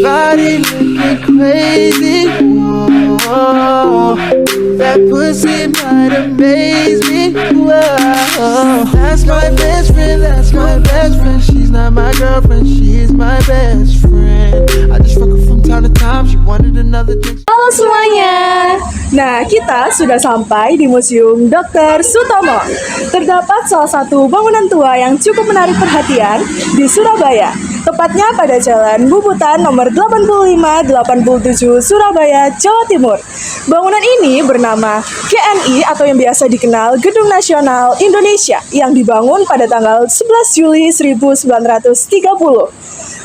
body looking crazy. Whoa, that pussy might amaze me. Whoa, that's my best friend, that's my best friend. She's not my girlfriend, she's my best friend. I just fuck her from time to time, she wanted another drink. Halo semuanya. Nah, kita sudah sampai di Museum Dr. Sutomo. Terdapat salah satu bangunan tua yang cukup menarik perhatian di Surabaya. Tepatnya pada Jalan Bubutan nomor 8587 Surabaya, Jawa Timur. Bangunan ini bernama GNI atau yang biasa dikenal Gedung Nasional Indonesia yang dibangun pada tanggal 11 Juli 1930.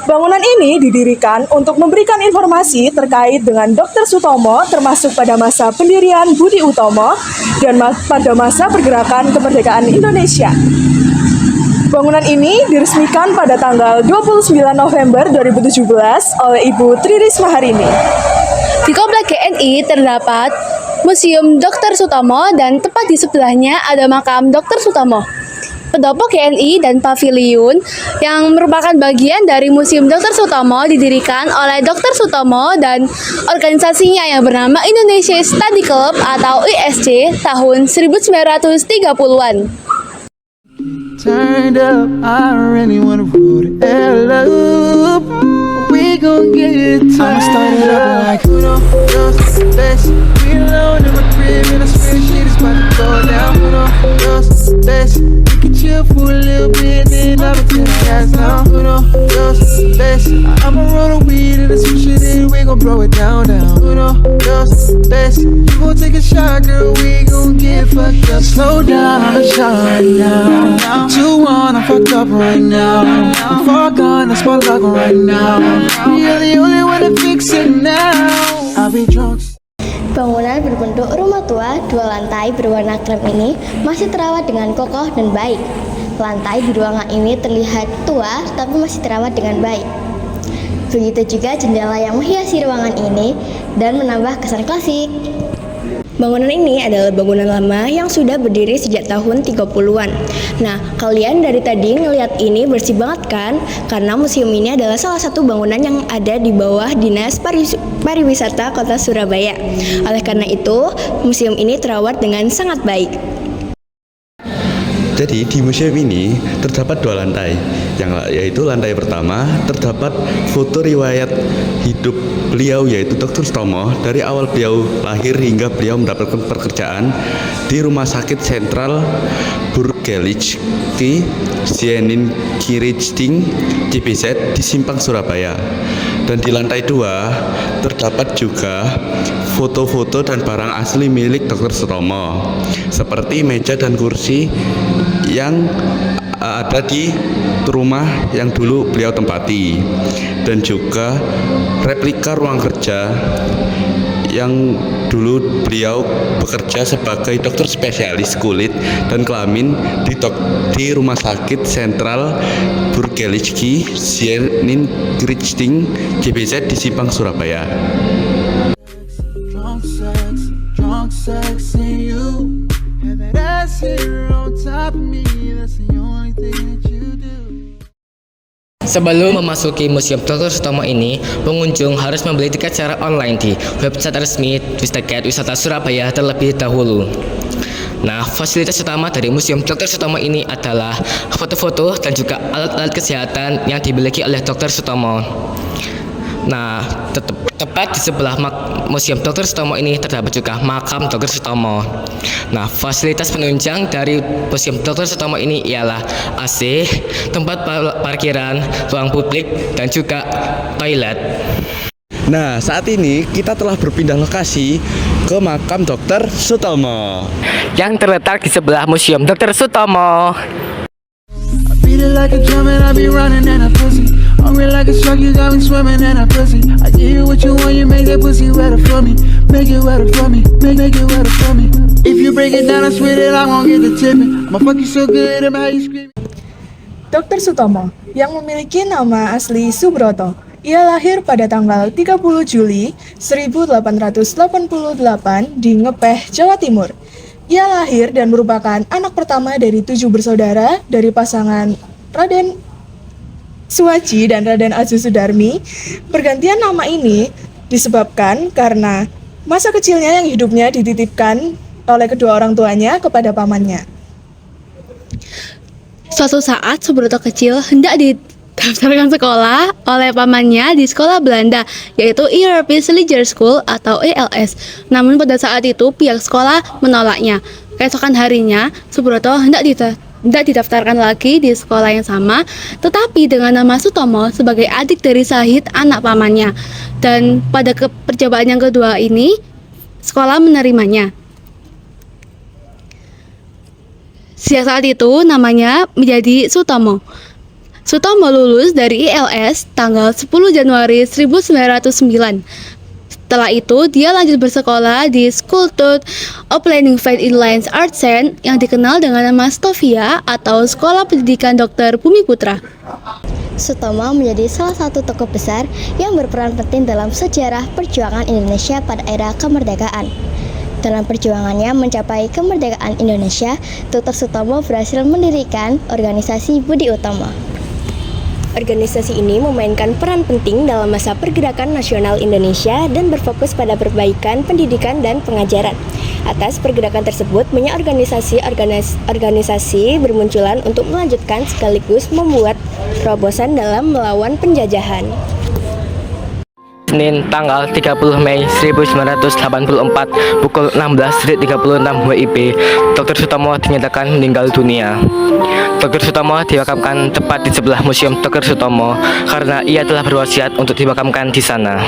Bangunan ini didirikan untuk memberikan informasi terkait dengan Dr. Sutomo termasuk pada masa pendirian Budi Utomo dan pada masa pergerakan kemerdekaan Indonesia. Bangunan ini diresmikan pada tanggal 29 November 2017 oleh Ibu Tri Risma hari ini. Di Komplek GNI terdapat Museum Dr. Sutomo dan tepat di sebelahnya ada makam Dr. Sutomo. Pendopo GNI dan pavilion yang merupakan bagian dari Museum Dr. Sutomo didirikan oleh Dr. Sutomo dan organisasinya yang bernama Indonesia Study Club atau ISC tahun 1930-an. Turned up, I really wanna roll the L up. We gon' get it turned. I'ma start it up like who don't less. We alone in my crib and I swear shit is about to go down. Who don't less. We can chill for a little bit, then I'ma tell the guys now. Who don't less. I'ma roll the weed and some shit and we gon' blow it down. Who don't less. You gon' take a shot, girl, we gon' get fucked up. Slow down on the shot right now. 2-1, I'm fucked up right now. I'm far gone, that's my luck right now. You're the only one to fix it now. I'll be drunk. Bangunan berbentuk rumah tua 2 lantai berwarna krem ini masih terawat dengan kokoh dan baik. Lantai di ruangan ini terlihat tua tapi masih terawat dengan baik. Begitu juga jendela yang menghiasi ruangan ini dan menambah kesan klasik. Bangunan ini adalah bangunan lama yang sudah berdiri sejak tahun 30-an. Nah, kalian dari tadi ngelihat ini bersih banget kan? Karena museum ini adalah salah satu bangunan yang ada di bawah Dinas Pariwisata Kota Surabaya. Oleh karena itu, museum ini terawat dengan sangat baik. Jadi di museum ini terdapat 2 lantai, yaitu lantai pertama terdapat foto riwayat hidup beliau yaitu Dr. Sutomo dari awal beliau lahir hingga beliau mendapatkan pekerjaan di Rumah Sakit Sentral Burgerlijke Zieninrichting JBZ di Simpang Surabaya. Dan di lantai 2 terdapat juga foto-foto dan barang asli milik Dr. Sutomo seperti meja dan kursi yang ada di rumah yang dulu beliau tempati, dan juga replika ruang kerja yang dulu beliau bekerja sebagai dokter spesialis kulit dan kelamin di Rumah Sakit Sentral Burgerlijke Zieninrichting JBZ di Simpang Surabaya. Drunk sex and you have that ass here on top of me, that's the only thing that you do. Sebelum memasuki Museum Dr. Sutomo ini, pengunjung harus membeli tiket secara online di website resmi Tiket Wisata Surabaya terlebih dahulu. Nah, fasilitas utama dari Museum Dr. Sutomo ini adalah foto-foto dan juga alat-alat kesehatan yang dimiliki oleh Dr. Sutomo. Nah, tepat di sebelah Museum Dr. Sutomo ini terdapat juga makam Dr. Sutomo. Nah, fasilitas penunjang dari Museum Dr. Sutomo ini ialah AC, tempat parkiran, ruang publik, dan juga toilet. Nah, saat ini kita telah berpindah lokasi ke makam Dr. Sutomo yang terletak di sebelah Museum Dr. Sutomo. Beat it like a drum and I be running and I pussy. Hungry like a shark, you got me swimming and I pussy. I give you what you want, you make that pussy wetter for me. Make it wetter for me, make it wetter for me. If you break it down, I swear that I won't get the tipping. I'ma fuck you so good, I'ma how you scream. Dr. Sutomo yang memiliki nama asli Subroto. Ia lahir pada tanggal 30 Juli 1888 di Ngepeh, Jawa Timur. Ia lahir dan merupakan anak pertama dari 7 bersaudara dari pasangan Raden Suwaji dan Raden Azu Sudarmi. Pergantian nama ini disebabkan karena masa kecilnya yang hidupnya dititipkan oleh kedua orang tuanya kepada pamannya. Suatu saat Subroto kecil hendak didaftarkan sekolah oleh pamannya di sekolah Belanda, yaitu European Leisure School atau ELS. Namun pada saat itu pihak sekolah menolaknya. Keesokan harinya, Subroto hendak didaftarkan lagi di sekolah yang sama, tetapi dengan nama Sutomo sebagai adik dari Sahid, anak pamannya. Dan pada percobaan yang kedua ini, sekolah menerimanya. Sejak saat itu namanya menjadi Sutomo. Sutomo lulus dari ILS tanggal 10 Januari 1909. Setelah itu dia lanjut bersekolah di School of Learning Fine Inline Arts yang dikenal dengan nama Stovia atau Sekolah Pendidikan Dr. Bumi Putra. Sutomo menjadi salah satu tokoh besar yang berperan penting dalam sejarah perjuangan Indonesia pada era kemerdekaan. Dalam perjuangannya mencapai kemerdekaan Indonesia, Dr. Sutomo berhasil mendirikan organisasi Budi Utomo. Organisasi ini memainkan peran penting dalam masa pergerakan nasional Indonesia dan berfokus pada perbaikan pendidikan dan pengajaran. Atas pergerakan tersebut, banyak organisasi bermunculan untuk melanjutkan sekaligus membuat terobosan dalam melawan penjajahan. Senin tanggal 30 Mei 1984 pukul 16.36 WIB, Dr. Sutomo dinyatakan meninggal dunia. Dr. Sutomo dimakamkan tepat di sebelah Museum Dr. Sutomo karena ia telah berwasiat untuk dimakamkan di sana.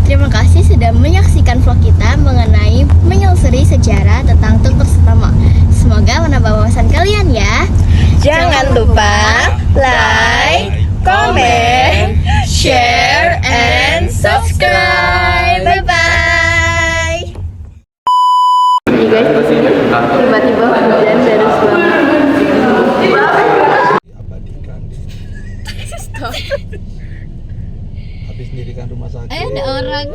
Terima kasih sudah menyaksikan vlog kita mengenai menyusuri sejarah tentang Dr. Sutomo. Semoga menambah wawasan kalian ya. Jangan lupa like, comment, share, and subscribe. Bye-bye. Ini guys, tiba-tiba hujan deras banget. Diabadikan. Habis mendirikan rumah sakit. Ada orang.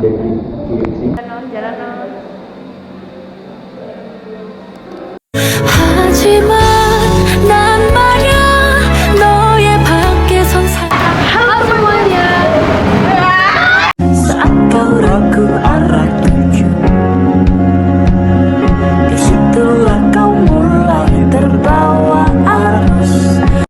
Jadi